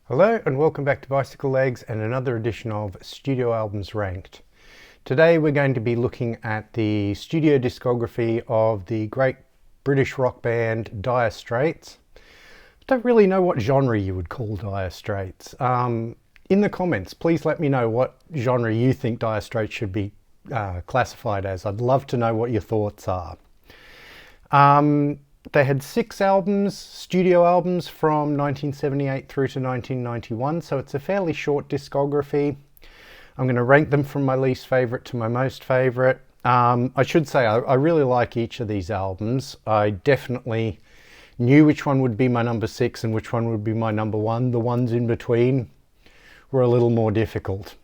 Hello and welcome back to Bicycle Legs and another edition of Studio Albums Ranked. Today we're going to be looking at the studio discography of the great British rock band Dire Straits. I don't really know what genre you would call Dire Straits. In the comments, please let me know what genre you think Dire Straits should be classified as. I'd love to know what your thoughts are. They had 6 albums, studio albums from 1978 through to 1991, so it's a fairly short discography. I'm going to rank them from my least favourite to my most favourite. I should say I really like each of these albums. I definitely knew which one would be my number 6 and which one would be my number 1. The ones in between were a little more difficult.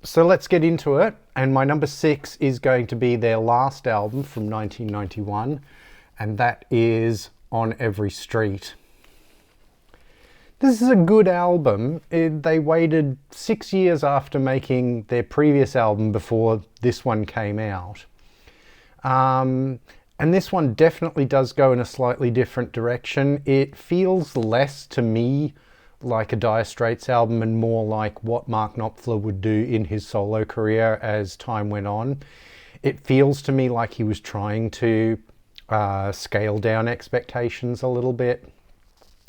So let's get into it, and my number 6 is going to be their last album from 1991, and that is On Every Street. This is a good album. They waited 6 years after making their previous album before this one came out. And this one definitely does go in a slightly different direction. It feels less to me like a Dire Straits album and more like what Mark Knopfler would do in his solo career as time went on. It feels to me like he was trying to scale down expectations a little bit.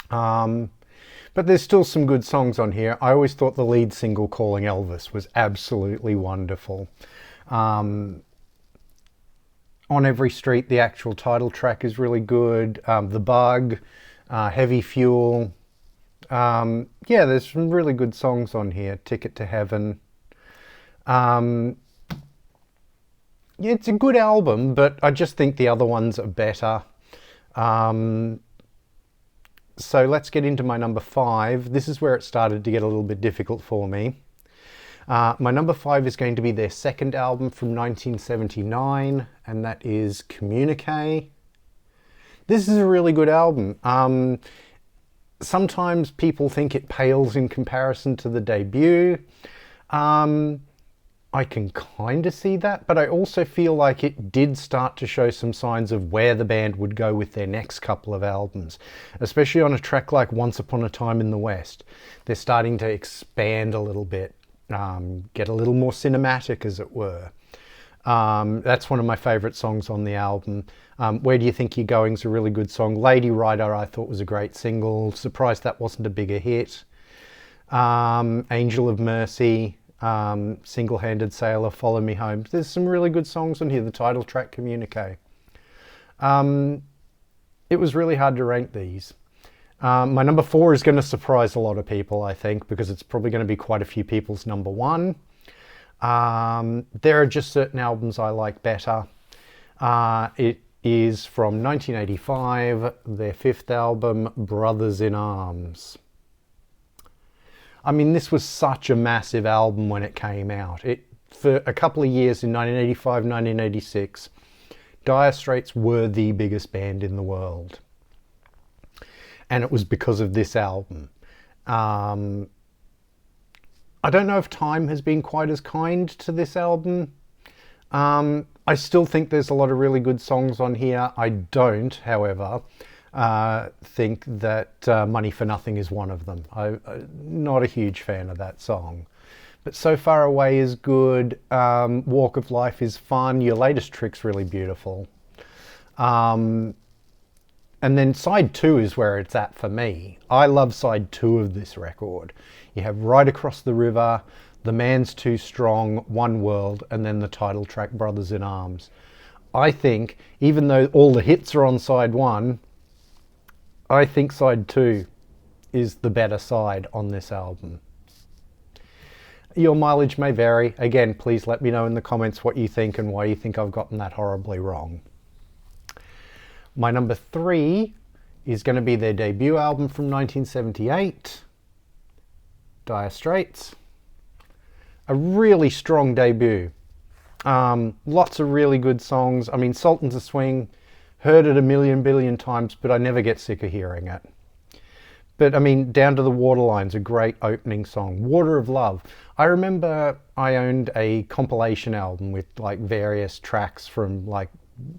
But there's still some good songs on here. I always thought the lead single, Calling Elvis, was absolutely wonderful. On Every Street, the actual title track is really good. The Bug, Heavy Fuel. Yeah, there's some really good songs on here. Ticket to Heaven. Yeah, it's a good album, but I just think the other ones are better. So let's get into my number 5. This is where it started to get a little bit difficult for me. My number 5 is going to be their second album from 1979, and that is Communique. This is a really good album. Sometimes people think it pales in comparison to the debut. I can kind of see that, but I also feel like it did start to show some signs of where the band would go with their next couple of albums, especially on a track like Once Upon a Time in the West. They're starting to expand a little bit, get a little more cinematic, as it were. That's one of my favourite songs on the album. Where Do You Think You're Going is a really good song. Lady Rider I thought was a great single. Surprised that wasn't a bigger hit. Angel of Mercy, Single-Handed Sailor, Follow Me Home. There's some really good songs on here. The title track, Communique. It was really hard to rank these. My number 4 is going to surprise a lot of people, I think, because it's probably going to be quite a few people's number 1. There are just certain albums I like better. It is from 1985, their 5th album, Brothers in Arms. I mean, this was such a massive album when it came out. For a couple of years in 1985, 1986, Dire Straits were the biggest band in the world. And it was because of this album. I don't know if time has been quite as kind to this album. I still think there's a lot of really good songs on here. I don't, however, think that Money for Nothing is one of them. I'm not a huge fan of that song. But So Far Away is good. Walk of Life is fun. Your Latest Trick's really beautiful. And then side 2 is where it's at for me. I love side 2 of this record. You have Right Across the River, The Man's Too Strong, One World, and then the title track, Brothers in Arms. I think, even though all the hits are on side 1, I think side 2 is the better side on this album. Your mileage may vary. Again, please let me know in the comments what you think and why you think I've gotten that horribly wrong. My number 3 is going to be their debut album from 1978, Dire Straits. A really strong debut. Lots of really good songs. I mean, Sultans of Swing, heard it a million billion times, but I never get sick of hearing it. But I mean, Down to the Waterline's a great opening song. Water of Love. I remember I owned a compilation album with like various tracks from like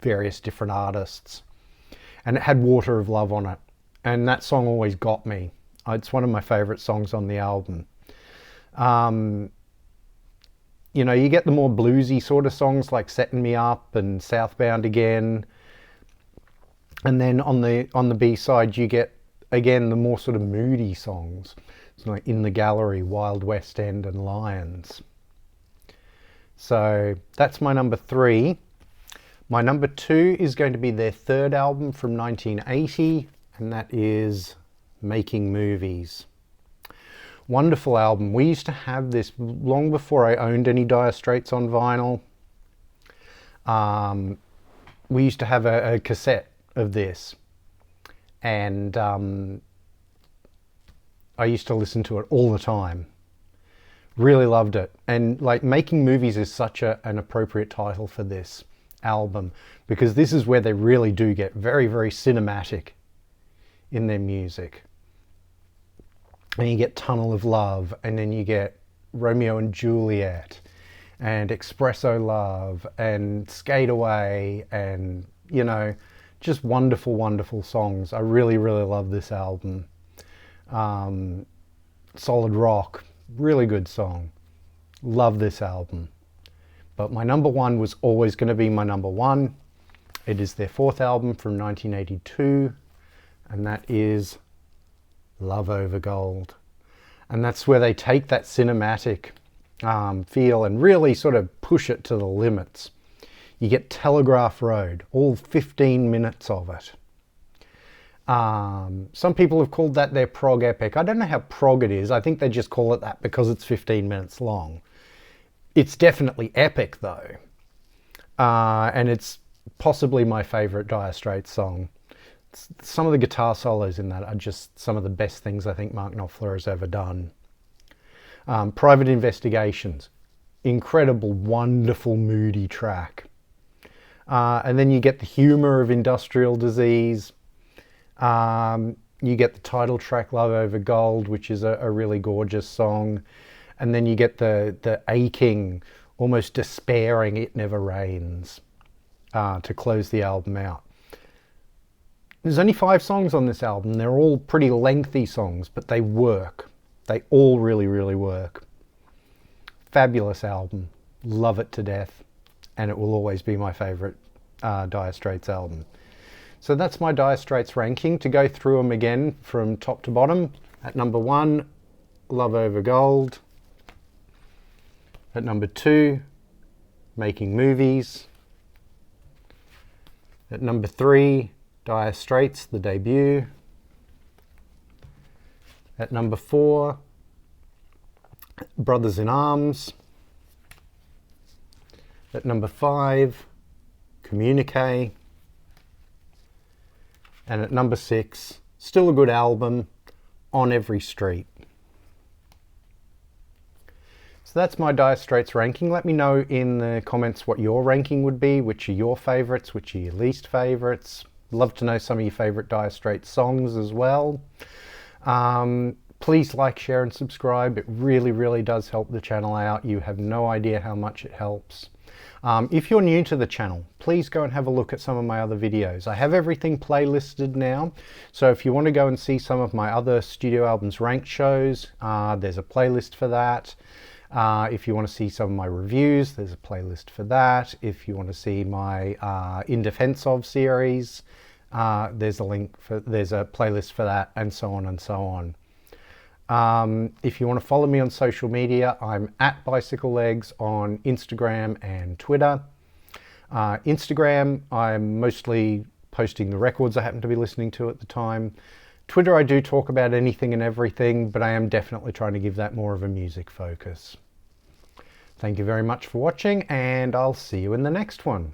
various different artists, and it had Water of Love on it. And that song always got me. It's one of my favorite songs on the album. You know, you get the more bluesy sort of songs like Setting Me Up and Southbound Again. And then on the B-side, you get, again, the more sort of moody songs. It's like In the Gallery, Wild West End and Lions. So that's my number 3. My number 2 is going to be their third album from 1980, and that is Making Movies. Wonderful album. We used to have this long before I owned any Dire Straits on vinyl. We used to have a cassette of this, and I used to listen to it all the time. Really loved it. And like, Making Movies is such an appropriate title for this album, because this is where they really do get very, very cinematic in their music. And you get Tunnel of Love, and then you get Romeo and Juliet, and Espresso Love, and Skate Away, and, you know, just wonderful, wonderful songs. I really, really love this album. Solid Rock, really good song. Love this album. But my number 1 was always going to be my number 1. It is their 4th album from 1982, and that is Love Over Gold. And that's where they take that cinematic feel and really sort of push it to the limits. You get Telegraph Road, all 15 minutes of it. Some people have called that their prog epic. I don't know how prog it is. I think they just call it that because it's 15 minutes long. It's definitely epic though. And it's possibly my favorite Dire Straits song. Some of the guitar solos in that are just some of the best things I think Mark Knopfler has ever done. Private Investigations, incredible, wonderful, moody track. And then you get the humor of Industrial Disease. You get the title track, Love Over Gold, which is a really gorgeous song. And then you get the aching, almost despairing It Never Rains to close the album out. There's only 5 songs on this album. They're all pretty lengthy songs, but they work. They all really, really work. Fabulous album. Love it to death. And it will always be my favorite Dire Straits album. So that's my Dire Straits ranking. To go through them again from top to bottom. At number 1, Love Over Gold. At number 2, Making Movies. At number 3, Dire Straits, the debut. At number 4, Brothers in Arms. At number 5, Communique. And at number 6, still a good album, On Every Street. So that's my Dire Straits ranking. Let me know in the comments what your ranking would be, which are your favourites, which are your least favourites. Love to know some of your favourite Dire Straits songs as well. Please like, share and subscribe. It really, really does help the channel out. You have no idea how much it helps. If you're new to the channel, please go and have a look at some of my other videos. I have everything playlisted now, so if you want to go and see some of my other Studio Albums ranked shows, there's a playlist for that. If you want to see some of my reviews, there's a playlist for that. If you want to see my In Defense Of series, there's a playlist for that, and so on and so on. If you want to follow me on social media, I'm at bicyclelegs on Instagram and Twitter. Instagram, I'm mostly posting the records I happen to be listening to at the time. Twitter, I do talk about anything and everything, but I am definitely trying to give that more of a music focus. Thank you very much for watching, and I'll see you in the next one.